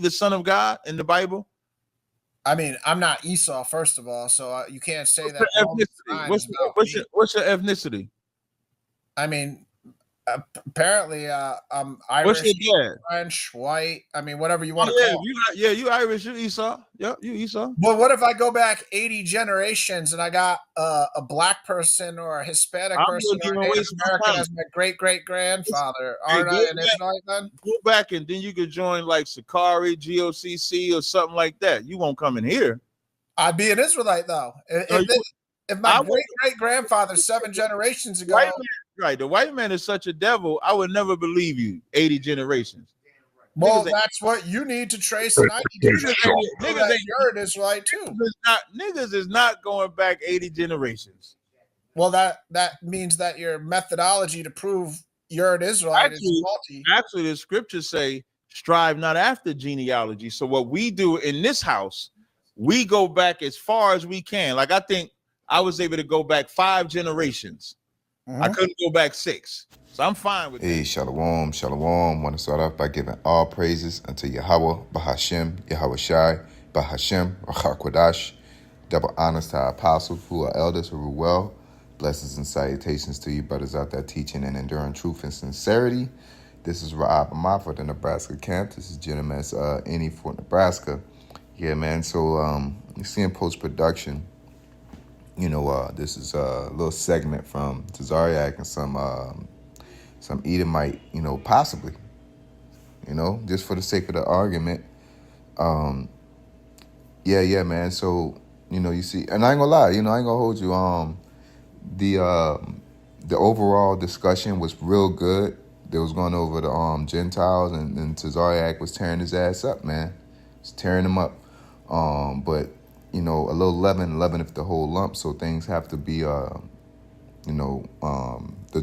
the Son of God in the Bible? I mean, I'm not Esau, first of all, so you can't say What's that your Romans ethnicity? 9 is about me. What's your ethnicity? I mean, apparently, I'm What's your Irish, dad? French, white. I mean, whatever you want to Oh call it. you Irish, you Esau. Yep, you Esau. But what if I go back 80 generations and I got a black person or a Hispanic I person wouldn't or a even Native waste my American time. as my great great grandfather? Hey, Aren't I an Israelite then? go back, and then you could join like Sakari, GOCC, or something like that. You won't come in here. I'd be an Israelite though. No, If my I would. great great grandfather 7 generations White ago, man, right? The white man is such a devil. I would never believe you. 80 generations. well, that's what you need to trace 90 generations. So that you're an Israelite too. Niggas is not going back 80 generations. Well, that means that your methodology to prove you're an Israelite is faulty. Actually, the scriptures say, strive not after genealogy. So what we do in this house, we go back as far as we can. Like I think I was able to go back 5 generations. I couldn't go back 6. So I'm fine with that. Hey, shalom, shalom. Want to start off by giving all praises unto Yahweh, Bahashem, Yahweh Shai, Bahashem, Rachar Kodash. Double honors to our apostles who are elders who rule well. Blessings and salutations to you brothers out there teaching and enduring truth and sincerity. This is Ra'ab Amar for the Nebraska camp. This is Gentleman's Any for Nebraska. Yeah, man. So you see in post-production, this is a little segment from Tazariak and some Edomite, possibly, just for the sake of the argument. Yeah, man. So, you see, and I ain't gonna lie, I ain't gonna hold you. The overall discussion was real good. They was going over the Gentiles, and Tazariak was tearing his ass up, man. Just tearing him up. But a little leaven if the whole lump. So things have to be, the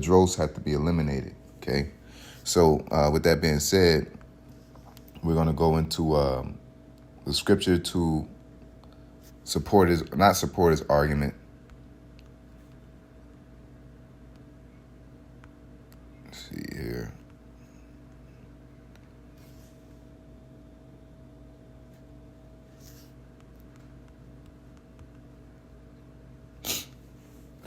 dross have to be eliminated. Okay. So with that being said, we're gonna go into the scripture to not support his argument. Let's see here.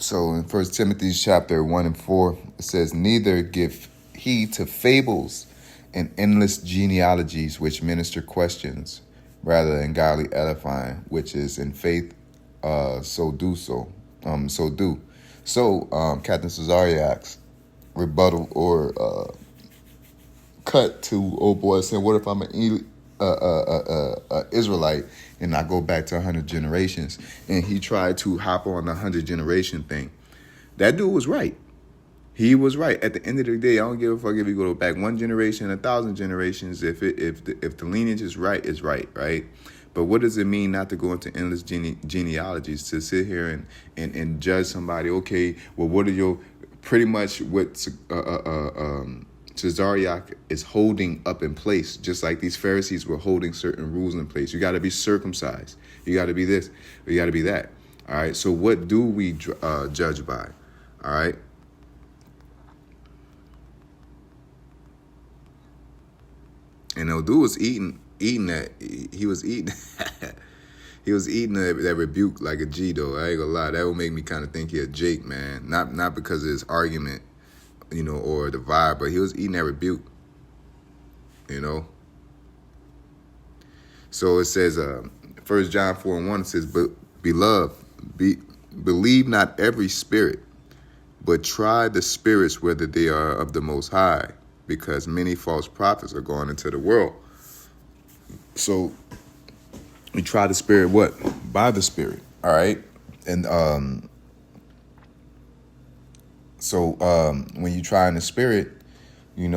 So in 1 Timothy chapter 1 and 4, it says, neither give heed to fables and endless genealogies which minister questions, rather than godly edifying, which is in faith, so do. So Captain Cesariak's rebuttal or cut to old boy saying, what if I'm an Israelite and I go back to 100 generations? And he tried to hop on the 100 generation thing. That dude was right. He was right. At the end of the day, I don't give a fuck if you go back 1 generation, 1,000 generations. If the lineage is right, it's right, right? But what does it mean not to go into endless genealogies, to sit here and judge somebody? Okay, well, what are your pretty much what Cesariak is holding up in place, just like these Pharisees were holding certain rules in place. You got to be circumcised. You got to be this. You got to be that. All right. So what do we judge by? All right. And the dude was eating that. He was eating. He was eating that rebuke like a G, though. I ain't gonna lie. That would make me kind of think he a Jake, man. Not because of his argument, or the vibe, but he was eating that rebuke, So it says, 1 John 4 and 1, it says, but beloved, believe not every spirit, but try the spirits whether they are of the Most High, because many false prophets are going into the world. So we try the spirit what? By the spirit, all right? And so when you try in the spirit, you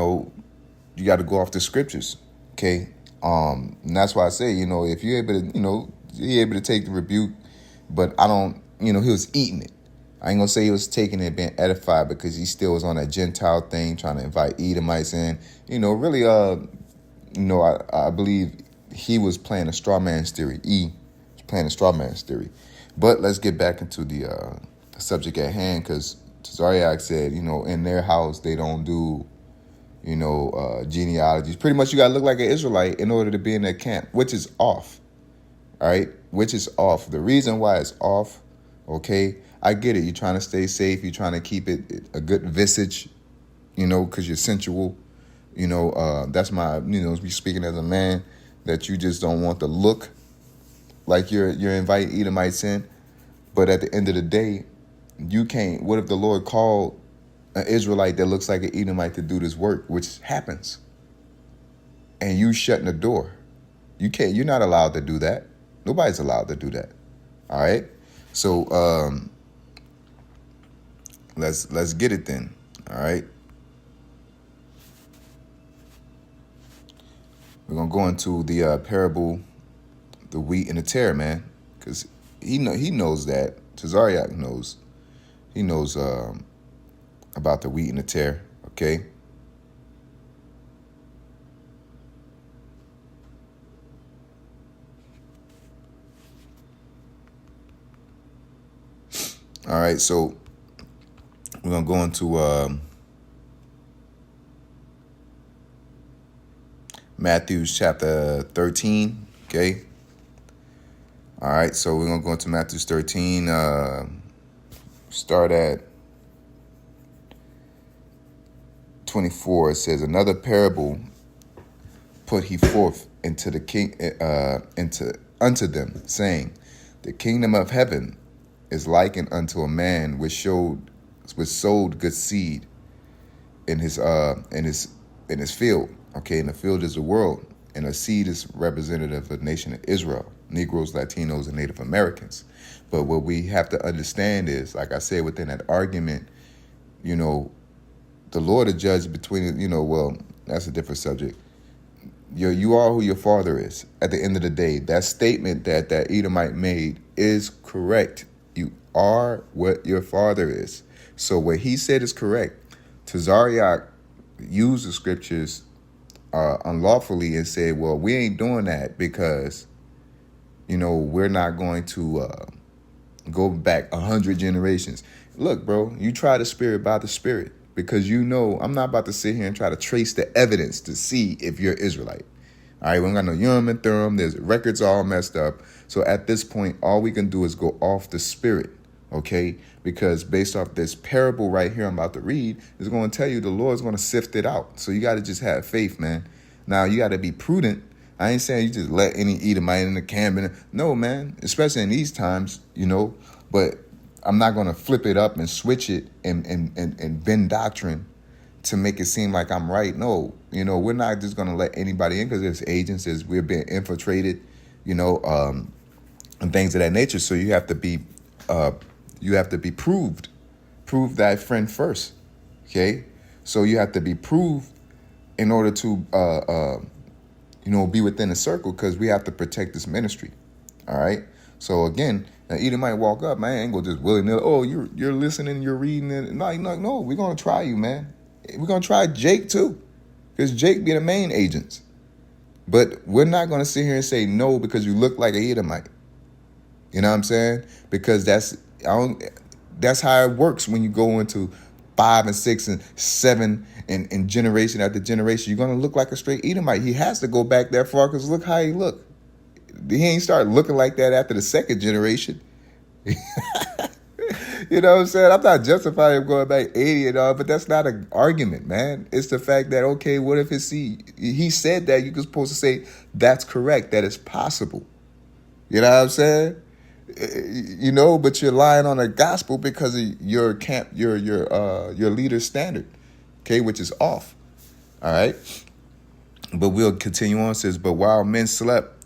got to go off the scriptures, okay? And that's why I say, if you're able to, you're able to take the rebuke, but I don't, he was eating it. I ain't gonna say he was taking it, being edified, because he still was on that Gentile thing, trying to invite Edomites in. Really, I believe he was playing a straw man's theory. E was playing a straw man's theory. But let's get back into the subject at hand, because Tazariak said, in their house they don't do genealogies. Pretty much you got to look like an Israelite in order to be in that camp, which is off. All right, which is off. The reason why it's off, okay, I get it. You're trying to stay safe. You're trying to keep it a good visage, because you're sensual. That's my, speaking as a man, that you just don't want to look like you're inviting Edomites in. But at the end of the day, you can't. What if the Lord called an Israelite that looks like an Edomite to do this work, which happens, and you shutting the door? You can't. You're not allowed to do that. Nobody's allowed to do that. All right. So let's get it then. All right. We're gonna go into the parable, the wheat and the tare, man, because he knows that. Tazariak knows. He knows about the wheat and the tare. Okay. All right, so we're going to go into Matthew chapter 13, okay? All right, so we're going to go into Matthew 13, start at 24. It says, another parable put he forth into the king, unto them, saying, the kingdom of heaven is likened unto a man which sowed good seed in his field. Okay, and the field is the world, and the seed is representative of the nation of Israel, Negroes, Latinos, and Native Americans. But what we have to understand is, like I said, within that argument, the Lord is judged between, well, that's a different subject. You are who your father is. At the end of the day, that statement that Edomite made is correct. You are what your father is. So what he said is correct. Tazariak used the scriptures unlawfully and said, well, we ain't doing that because, we're not going to go back 100 generations. Look, bro, you try the spirit by the spirit, because I'm not about to sit here and try to trace the evidence to see if you're Israelite. All right, we don't got no Urim and Thummim. There's records all messed up. So at this point, all we can do is go off the spirit, okay? Because based off this parable right here I'm about to read, it's going to tell you the Lord's going to sift it out. So you got to just have faith, man. Now, you got to be prudent. I ain't saying you just let any Edomite in the camp. No, man, especially in these times, But I'm not going to flip it up and switch it and bend doctrine to make it seem like I'm right. No, we're not just going to let anybody in because there's agents, we're being infiltrated, and things of that nature. So you have to be proved. Prove thy friend first. Okay. So you have to be proved in order to, be within a circle, because we have to protect this ministry. All right. So again, now Edom might walk up, man, ain't gonna just willy-nilly, oh, you're listening, you're reading it. No, we're gonna try you, man. We're gonna try Jake too, because Jake be the main agents. But we're not gonna sit here and say no because you look like an Edomite. You know what I'm saying? Because that's how it works when you go into 5 and 6 and 7 and generation after generation. You're gonna look like a straight Edomite. He has to go back that far because look how he look. He ain't start looking like that after the second generation. You know what I'm saying? I'm not justifying him going back 80 and all, but that's not an argument, man. It's the fact that, okay, what if he said that, you're supposed to say that's correct, that it's possible. You know what I'm saying? But you're lying on the gospel because of your camp, your leader's standard, okay, which is off. All right. But we'll continue on. It says, but while men slept,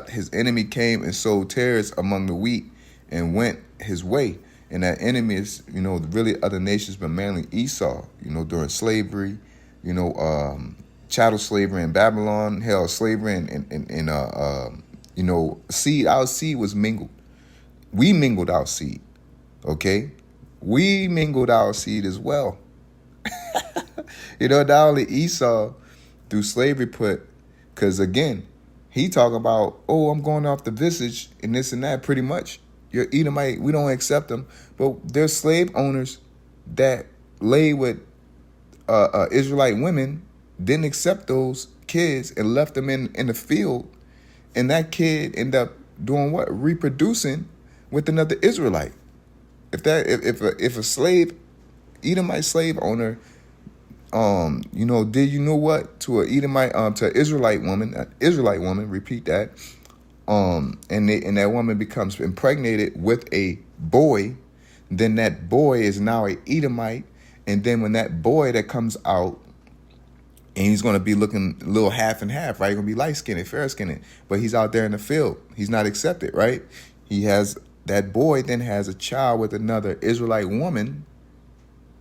his enemy came and sowed tares among the wheat and went his way. And that enemy is, really other nations, but mainly Esau, during slavery, chattel slavery in Babylon, hell, slavery in seed. Our seed was mingled. We mingled our seed, okay? We mingled our seed as well. Not only Esau through slavery because again, he talking about, oh, I'm going off the visage and this and that, pretty much. You're Edomite, we don't accept them. But there's slave owners that laid with Israelite women, didn't accept those kids and left them in the field, and that kid ended up doing what? Reproducing with another Israelite. If a slave, Edomite slave owner, did you know what to a Edomite to an Israelite woman, repeat that, and that woman becomes impregnated with a boy, then that boy is now a Edomite, and then when that boy that comes out, and he's going to be looking a little half and half, right? He's going to be light-skinned, fair-skinned, but he's out there in the field. He's not accepted, right? That boy then has a child with another Israelite woman.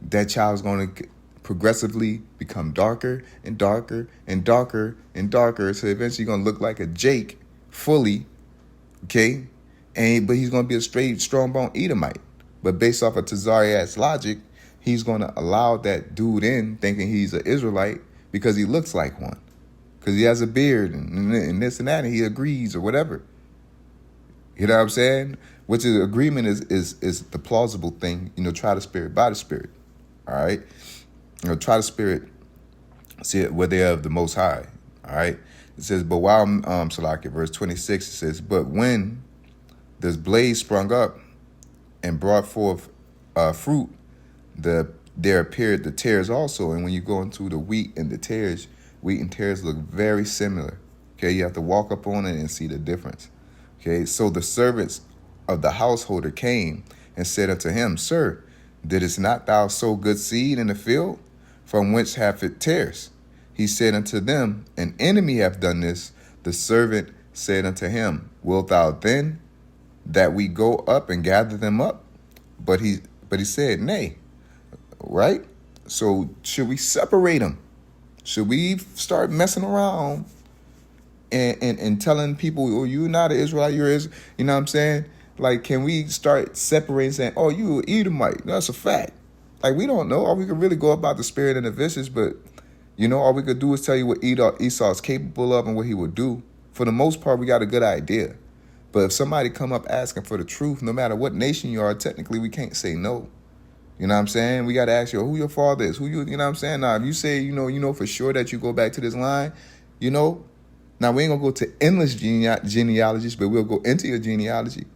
That child is going to progressively become darker and darker and darker and darker. So eventually going to look like a Jake fully, okay? But he's going to be a straight, strong-bone Edomite. But based off of Tazariak's logic, he's going to allow that dude in thinking he's an Israelite because he looks like one. Because he has a beard and this and that, and he agrees or whatever. You know what I'm saying? Which is agreement is the plausible thing. Try the spirit by the spirit. All right? Try the spirit, see it where they are of the Most High. All right? It says, but while, Salaki, verse 26, it says, but when this blaze sprung up and brought forth fruit, there appeared the tares also. And when you go into the wheat and tares look very similar. Okay, you have to walk up on it and see the difference. Okay, so the servants of the householder came and said unto him, Sir, didst not thou sow good seed in the field? From whence hath it tares? He said unto them, An enemy hath done this. The servant said unto him, Wilt thou then that we go up and gather them up? But he said, Nay. Right? So should we separate them? Should we start messing around and telling people, oh, you're not an Israelite, you're Israel? You know what I'm saying? Like, can we start separating, saying, oh, you an Edomite? That's a fact. Like, we don't know. Or we could really go about the spirit and the vicious, but, all we could do is tell you what Esau is capable of and what he would do. For the most part, we got a good idea. But if somebody come up asking for the truth, no matter what nation you are, technically we can't say no. You know what I'm saying? We got to ask you who your father is, you know what I'm saying? Now, if you say, you know for sure that you go back to this line, now we ain't going to go to endless genealogies, but we'll go into your genealogy.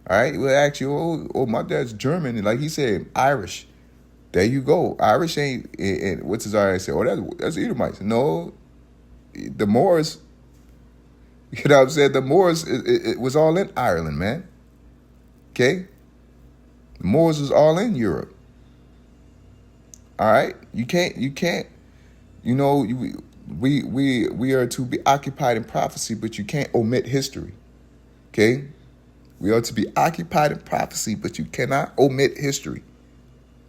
All right? We'll ask you, oh, my dad's German. And like he said, Irish. There you go. Irish ain't, and what's his already say? Oh, that's Edomites. No, the Moors, you know what I'm saying? The Moors, it was all in Ireland, man. Okay? The Moors was all in Europe. All right? You can't, we are to be occupied in prophecy, but you can't omit history. Okay? We are to be occupied in prophecy, but you cannot omit history.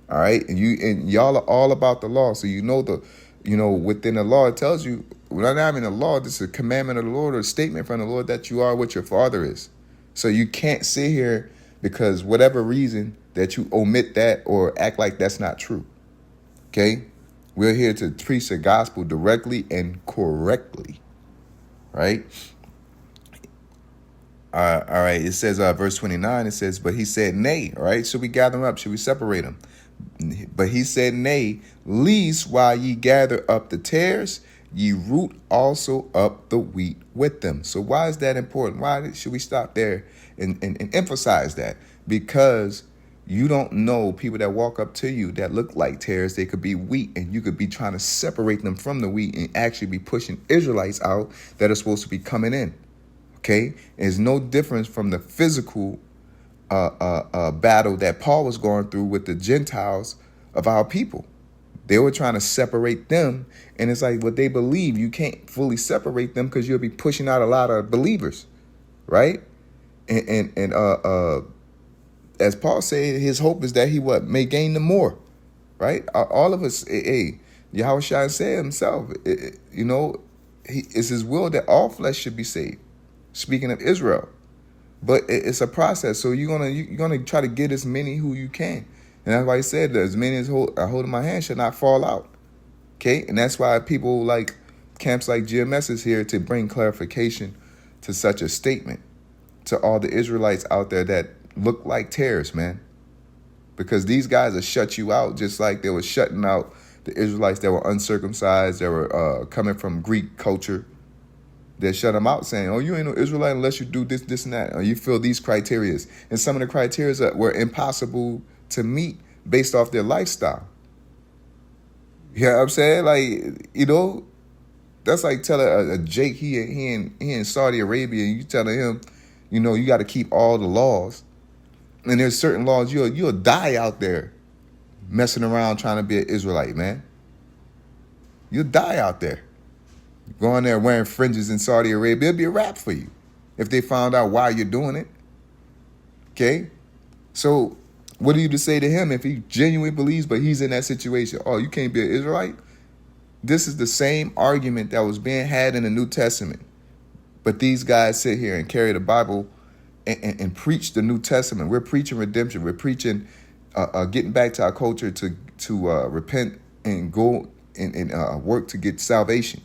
All right? And y'all are all about the law. So within the law, it tells you, well, not even the law, this is a commandment of the Lord or a statement from the Lord that you are what your father is. So you can't sit here because whatever reason that you omit that or act like that's not true. Okay? We're here to preach the gospel directly and correctly. Right? All right. It says, verse 29, it says, but he said, nay. All right. Should we gather them up? Should we separate them? But he said, nay, lest while ye gather up the tares, ye root also up the wheat with them. So why is that important? Why should we stop there and emphasize that? Because you don't know people that walk up to you that look like tares. They could be wheat, and you could be trying to separate them from the wheat and actually be pushing Israelites out that are supposed to be coming in. Okay? There's no difference from the physical battle that Paul was going through with the Gentiles of our people. They were trying to separate them, and it's like what they believe. You can't fully separate them because you'll be pushing out a lot of believers, right? And as Paul said, his hope is that he may gain the more, right? All of us, Yahushua said himself, it's his will that all flesh should be saved. Speaking of Israel, but it's a process. So you're gonna try to get as many who you can, and that's why he said that as many as are holding my hand should not fall out. Okay, and that's why people like camps like GMS is here to bring clarification to such a statement to all the Israelites out there that look like tares, man. because these guys will shut you out just like they were shutting out the Israelites that were uncircumcised, that were coming from Greek culture. They shut them out saying, oh, you ain't no Israelite unless you do this, this, and that. Or you fill these criterias. And some of the criteria were impossible to meet based off their lifestyle. You know what I'm saying? Like, you know, that's like telling a Jake he in Saudi Arabia, and you telling him, you know, you got to keep all the laws. And there's certain laws you'll die out there messing around trying to be an Israelite, man. You'll die out there. Going there wearing fringes in Saudi Arabia, it'd be a wrap for you if they found out why you're doing it. Okay? So what are you to say to him if he genuinely believes, but he's in that situation? Oh, you can't be an Israelite? This is the same argument that was being had in the New Testament. But these guys sit here and carry the Bible and preach the New Testament. We're preaching redemption. We're preaching getting back to our culture to repent and go and work to get salvation.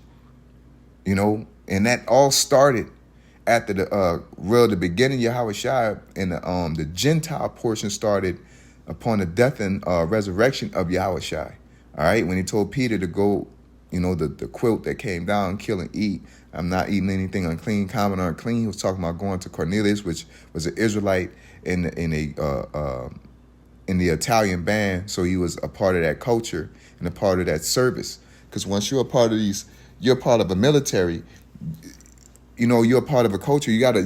You know, and that all started after the beginning of Yahweh Shai, and the Gentile portion started upon the death and resurrection of Yahweh Shai. All right, when he told Peter to go, you know, the quilt that came down, kill and eat. I'm not eating anything unclean, common or unclean. He was talking about going to Cornelius, which was an Israelite in the Italian band, so he was a part of that culture and a part of that service. Because once you're a part of these, you're part of a military. You know, you're a part of a culture. You gotta,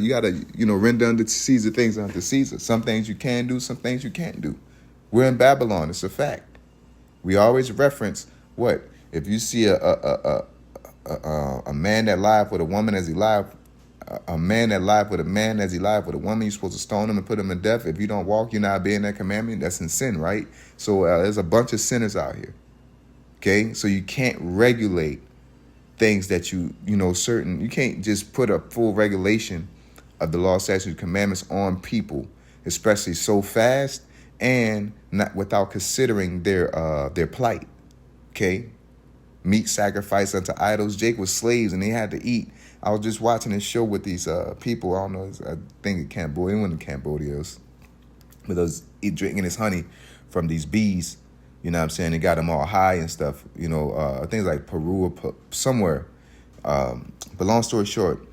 you know, render unto Caesar things unto Caesar. Some things you can do, some things you can't do. We're in Babylon. It's a fact. We always reference what if you see a man that lied with a woman as he lied, a man that lied with a man as he lied with a woman, you're supposed to stone him and put him to death. If you don't walk, you're not obeying that commandment. That's in sin, right? So there's a bunch of sinners out here. Okay, so you can't regulate things that you know, certain, you can't just put a full regulation of the law, statutes, commandments on people, especially so fast and not without considering their plight. Okay, meat sacrifice unto idols. Jake was slaves and they had to eat. I was just watching this show with these people. I don't know, I think in Cambodia, one in Cambodia, but those drinking his honey from these bees. You know what I'm saying? They got them all high and stuff. You know, I think it's like Peru or somewhere. But long story short,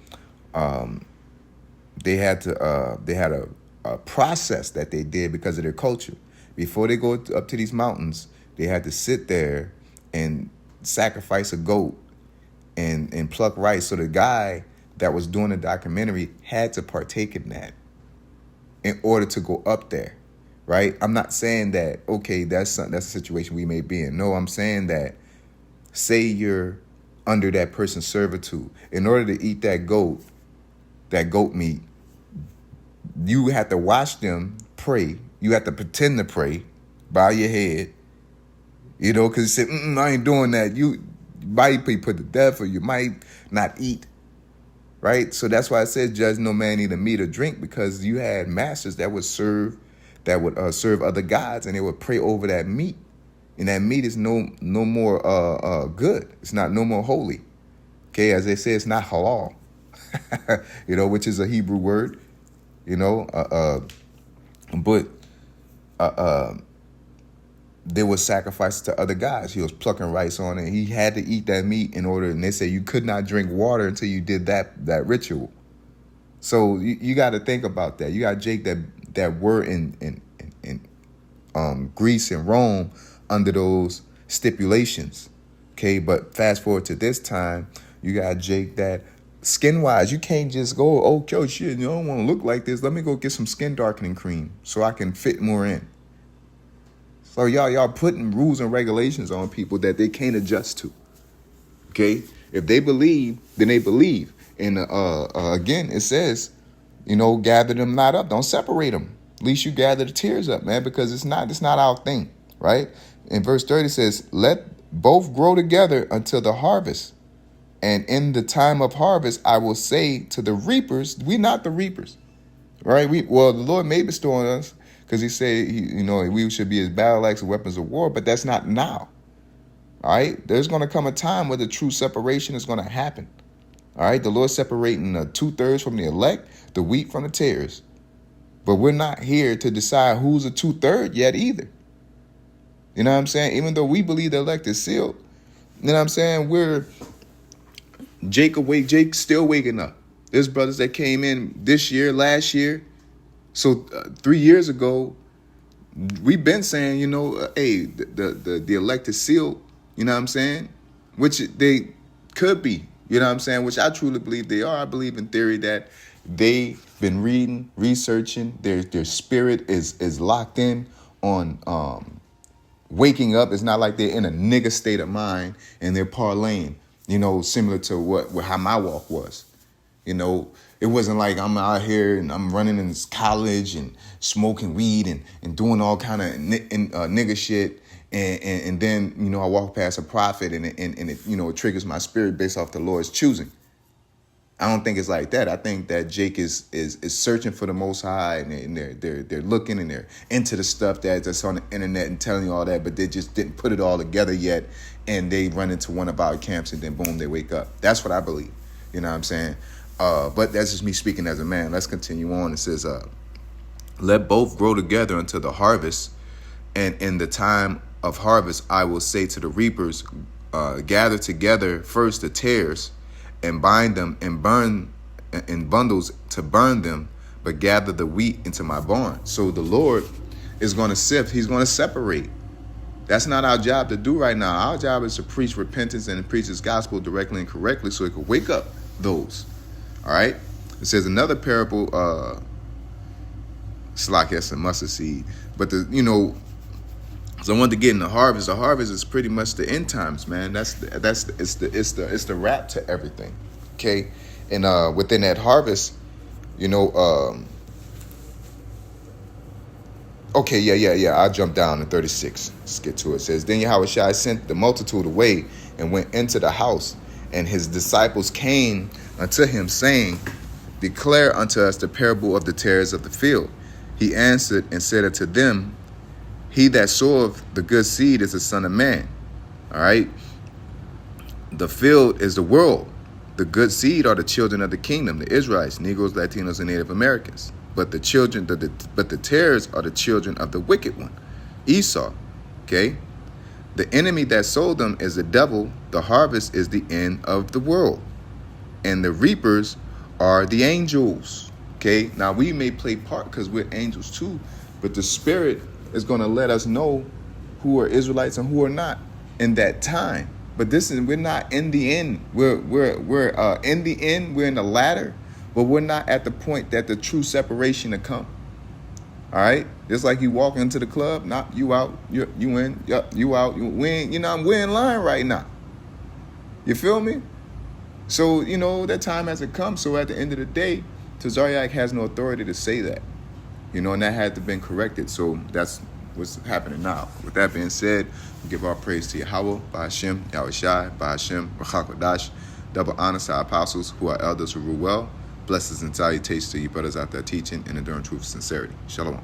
they had a process that they did because of their culture. Before they go up to these mountains, they had to sit there and sacrifice a goat and pluck rice. So the guy that was doing the documentary had to partake in that in order to go up there. Right? I'm not saying that, okay, that's a situation we may be in. No, I'm saying that, say you're under that person's servitude. In order to eat that goat meat, you have to watch them pray. You have to pretend to pray, bow your head, you know, because you say, I ain't doing that. You might be put to death or you might not eat. Right? So that's why it says, judge no man either meat or drink, because you had masters that would serve other gods, and they would pray over that meat, and that meat is no more good. It's not no more holy. Okay, as they say, it's not halal. You know, which is a Hebrew word. You know, but there was sacrifices to other gods. He was plucking rice on it. He had to eat that meat in order, and they say you could not drink water until you did that ritual. So you got to think about that. You got Jake that were in Greece and Rome under those stipulations. Okay, but fast forward to this time, you got Jake that skin-wise, you can't just go, oh, shit, you don't want to look like this. Let me go get some skin darkening cream so I can fit more in. So y'all putting rules and regulations on people that they can't adjust to. Okay, if they believe, then they believe. And again, it says, you know, gather them not up. Don't separate them. At least you gather the tears up, man, because it's not our thing, right? In verse 30 it says, let both grow together until the harvest. And in the time of harvest, I will say to the reapers, we not the reapers, right? The Lord may bestow on us because he said, you know, we should be as battle axe and weapons of war, but that's not now. All right. There's going to come a time where the true separation is going to happen. All right. The Lord separating 2/3 from the elect, the wheat from the tares. But we're not here to decide who's a 2/3 yet either. You know what I'm saying? Even though we believe the elect is sealed, you know what I'm saying? Jake still waking up. There's brothers that came in this year, last year. So 3 years ago, we've been saying, hey, the elect is sealed. You know what I'm saying? Which they could be. You know what I'm saying? Which I truly believe they are. I believe in theory that they've been reading, researching. Their spirit is locked in on waking up. It's not like they're in a nigga state of mind and they're parlaying, similar to how my walk was. It wasn't like I'm out here and I'm running in this college and smoking weed and doing all kind of nigga shit. And then, I walk past a prophet and it triggers my spirit based off the Lord's choosing. I don't think it's like that. I think that Jake is searching for the Most High, and they're looking and they're into the stuff that's on the internet and telling you all that, but they just didn't put it all together yet, and they run into one of our camps and then boom, they wake up. That's what I believe. You know what I'm saying? But that's just me speaking as a man. Let's continue on. It says, "Let both grow together until the harvest, and in the time of harvest, I will say to the reapers, gather together first the tares, and bind them and burn in bundles to burn them, but gather the wheat into my barn." So the Lord is going to sift. He's going to separate. That's not our job to do right now. Our job is to preach repentance and preach His gospel directly and correctly so it could wake up those. All right? It says another parable, it's like it's a mustard seed. But so I wanted to get in the harvest. The harvest is pretty much the end times, man. It's the wrap to everything. Okay, and within that harvest, okay, yeah. I'll jump down to 36. Let's get to it. It says, "Then Yahushua sent the multitude away and went into the house, and his disciples came unto him, saying, Declare unto us the parable of the tares of the field. He answered and said unto them, He that soweth the good seed is the Son of Man." All right. The field is the world. The good seed are the children of the kingdom, the Israelites, Negroes, Latinos, and Native Americans. But the tares are the children of the wicked one, Esau. Okay. The enemy that sowed them is the devil. The harvest is the end of the world. And the reapers are the angels. Okay. Now we may play part because we're angels too, but the Spirit is going to let us know who are Israelites and who are not in that time. But we're not in the end. We're in the end. We're in the ladder, but we're not at the point that the true separation to come. All right, just like you walk into the club, not you out, you in, you out, you win. We're in line right now. You feel me? So that time hasn't come. So at the end of the day, Tazariak has no authority to say that. And that had to been corrected. So that's what's happening now. With that being said, we give our praise to Yahweh, Bahashem, Yahushai, Bahashem, Rachakodash. Double honor to our apostles who are elders who rule well. Blessings and salutations to you brothers out there teaching and enduring truth and sincerity. Shalom.